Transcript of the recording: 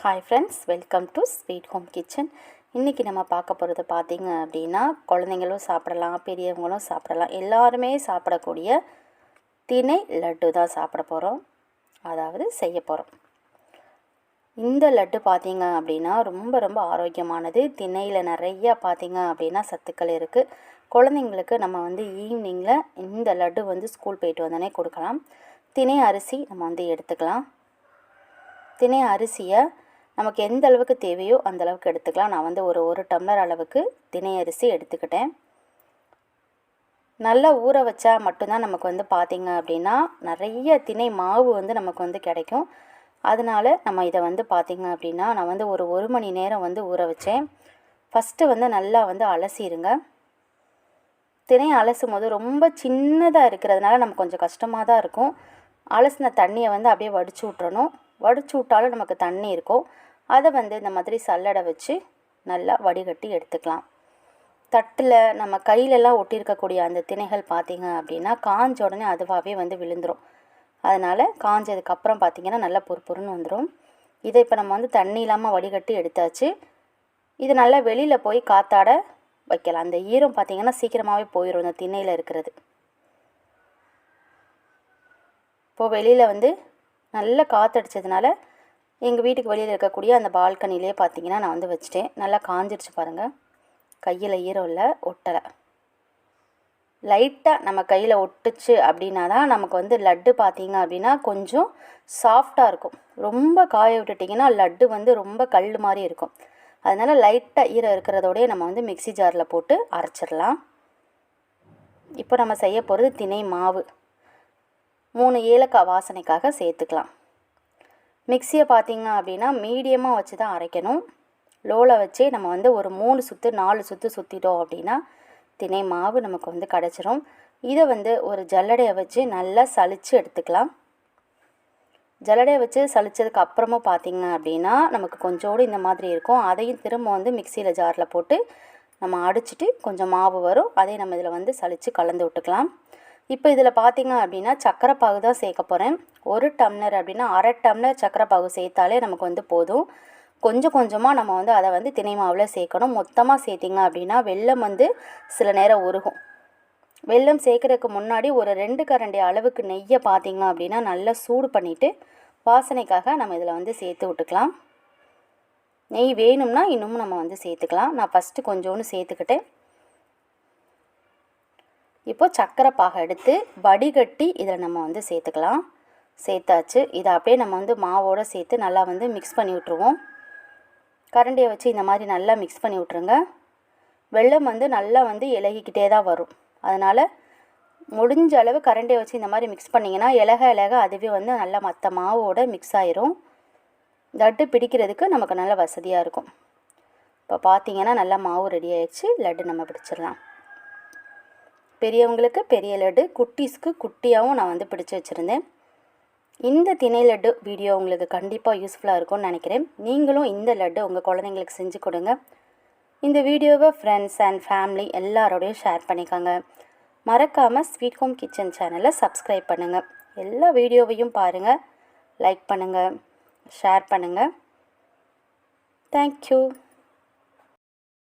Hi friends, welcome to sweet home kitchen. இன்றைக்கி நம்ம பார்க்க போகிறது பார்த்திங்க அப்படின்னா, குழந்தைங்களும் சாப்பிடலாம், பெரியவங்களும் சாப்பிடலாம், எல்லாருமே சாப்பிடக்கூடிய திணை லட்டு தான் சாப்பிட போகிறோம், அதாவது செய்ய போகிறோம். இந்த லட்டு பார்த்திங்க அப்படின்னா ரொம்ப ரொம்ப ஆரோக்கியமானது. திணையில் நிறைய பார்த்திங்க அப்படின்னா சத்துக்கள் இருக்குது. குழந்தைங்களுக்கு நம்ம ஈவினிங்கில் இந்த லட்டு ஸ்கூல் போயிட்டு வந்தோடனே கொடுக்கலாம். திணை அரிசி நம்ம எடுத்துக்கலாம். திணை அரிசியை நமக்கு எந்த அளவுக்கு தேவையோ அந்த அளவுக்கு எடுத்துக்கலாம். நான் ஒரு டம்ளர் அளவுக்கு திணை அரிசி எடுத்துக்கிட்டேன். நல்லா ஊற வச்சா மட்டும்தான் நமக்கு பார்த்திங்க அப்படின்னா நிறைய திணை மாவு நமக்கு கிடைக்கும். அதனால் நம்ம இதை பார்த்திங்க அப்படின்னா நான் ஒரு மணி நேரம் ஊற வச்சேன். ஃபஸ்ட்டு நல்லா அலசிடுங்க. திணை அலசும் போது ரொம்ப சின்னதாக இருக்கிறதுனால நமக்கு கொஞ்சம் கஷ்டமாக தான் இருக்கும். அலசின தண்ணியை அப்படியே வடித்து விட்றணும். வடித்து விட்டாலும் நமக்கு தண்ணி இருக்கும். அதை இந்த மாதிரி சல்லடை வச்சு நல்லா வடிகட்டி எடுத்துக்கலாம். தட்டில் நம்ம கையிலெல்லாம் ஒட்டியிருக்கக்கூடிய அந்த திணைகள் பார்த்திங்க அப்படின்னா காஞ்ச உடனே அதுவாகவே விழுந்துடும். அதனால் காஞ்சதுக்கப்புறம் பார்த்திங்கன்னா நல்லா பொறுன்னு வந்துடும். இதை இப்போ நம்ம தண்ணி இல்லாமல் வடிகட்டி எடுத்தாச்சு. இது நல்லா வெளியில் போய் காத்தாட வைக்கலாம். அந்த ஈரம் பார்த்திங்கன்னா சீக்கிரமாகவே போயிடும் இந்த திணையில் இருக்கிறது. இப்போது வெளியில் நல்லா காற்றடிச்சதுனால எங்கள் வீட்டுக்கு வெளியில் இருக்கக்கூடிய அந்த பால்கனிலே பார்த்திங்கன்னா நான் வச்சுட்டேன். நல்லா காஞ்சிருச்சு பாருங்கள். கையில் ஈரம் இல்லை, ஒட்டலை. லைட்டாக நம்ம கையில் ஒட்டுச்சு அப்படின்னா தான் நமக்கு லட்டு பார்த்திங்க அப்படின்னா கொஞ்சம் சாஃப்டாக இருக்கும். ரொம்ப காய விட்டுட்டிங்கன்னா லட்டு ரொம்ப கல் மாதிரி இருக்கும். அதனால் லைட்டாக ஈரம் இருக்கிறதோடய நம்ம மிக்ஸி ஜாரில் போட்டு அரைச்சிடலாம். இப்போ நம்ம செய்ய போகிறது திணை மாவு. 3 ஏலக்காய் வாசனைக்காக சேர்த்துக்கலாம். மிக்சியை பார்த்திங்க அப்படின்னா மீடியமாக வச்சு தான் அரைக்கணும். லோவில் வச்சே நம்ம ஒரு 3 சுற்று 4 சுற்று சுற்றிட்டோம் அப்படின்னா திணை மாவு நமக்கு கிடச்சிரும். இதை ஒரு ஜல்லடையை வச்சு நல்லா சலித்து எடுத்துக்கலாம். ஜல்லடையை வச்சு சலித்ததுக்கு அப்புறமா பார்த்திங்க அப்படின்னா நமக்கு கொஞ்சோடு இந்த மாதிரி இருக்கும். அதையும் திரும்ப மிக்சியில் ஜாரில் போட்டு நம்ம அடிச்சுட்டு கொஞ்சம் மாவு வரும். அதையும் நம்ம இதில் சலித்து கலந்து விட்டுக்கலாம். இப்போ இதில் பார்த்திங்க அப்படின்னா சர்க்கரை பாகு தான் சேர்க்க போகிறேன். 1 டம்ளர் அப்படின்னா அரை டம்ளர் சர்க்கரை பாகு சேர்த்தாலே நமக்கு போதும். கொஞ்சம் கொஞ்சமாக நம்ம அதை திணை மாவில் சேர்க்கணும். மொத்தமாக சேர்த்திங்க அப்படின்னா வெல்லம் சில நேரம் உருகும். வெல்லம் சேர்க்குறதுக்கு முன்னாடி ஒரு 2 கரண்டி அளவுக்கு நெய்யை பார்த்திங்க அப்படின்னா நல்லா சூடு பண்ணிவிட்டு வாசனைக்காக நம்ம இதில் சேர்த்து விட்டுக்கலாம். நெய் வேணும்னா இன்னமும் நம்ம சேர்த்துக்கலாம். நான் ஃபஸ்ட்டு கொஞ்சோன்னு சேர்த்துக்கிட்டேன். இப்போது சர்க்கரை பாகை எடுத்து வடிகட்டி இதில் நம்ம சேர்த்துக்கலாம். சேர்த்தாச்சு. இதை அப்படியே நம்ம மாவோடு சேர்த்து நல்லா மிக்ஸ் பண்ணி விட்ருவோம். கரண்டியை வச்சு இந்த மாதிரி நல்லா மிக்ஸ் பண்ணி விட்ருங்க. வெல்லம் நல்லா இலகிக்கிட்டே தான் வரும். அதனால் முடிஞ்ச அளவு கரண்டியை வச்சு இந்த மாதிரி மிக்ஸ் பண்ணிங்கன்னா இலக அதுவே நல்லா மற்ற மாவோடு மிக்ஸ் ஆயிரும். லட்டு பிடிக்கிறதுக்கு நமக்கு நல்ல வசதியாக இருக்கும். இப்போ பார்த்திங்கன்னா நல்லா மாவு ரெடி ஆயிடுச்சு. லட்டு நம்ம பிடிச்சிடலாம். பெரியவங்களுக்கு பெரிய லட்டு, குட்டீஸ்க்கு குட்டியாகவும் நான் பிடிச்சி வச்சுருந்தேன். இந்த திணை லட்டு வீடியோ உங்களுக்கு கண்டிப்பாக யூஸ்ஃபுல்லாக இருக்கும்னு நினைக்கிறேன். நீங்களும் இந்த லட்டு உங்கள் குழந்தைங்களுக்கு செஞ்சு கொடுங்க. இந்த வீடியோவை ஃப்ரெண்ட்ஸ் அண்ட் ஃபேமிலி எல்லாரோடையும் ஷேர் பண்ணிக்கோங்க. மறக்காமல் ஸ்வீட் ஹோம் கிச்சன் சேனலை சப்ஸ்கிரைப் பண்ணுங்கள். எல்லா வீடியோவையும் பாருங்கள், லைக் பண்ணுங்கள், ஷேர் பண்ணுங்கள். தேங்க்யூ.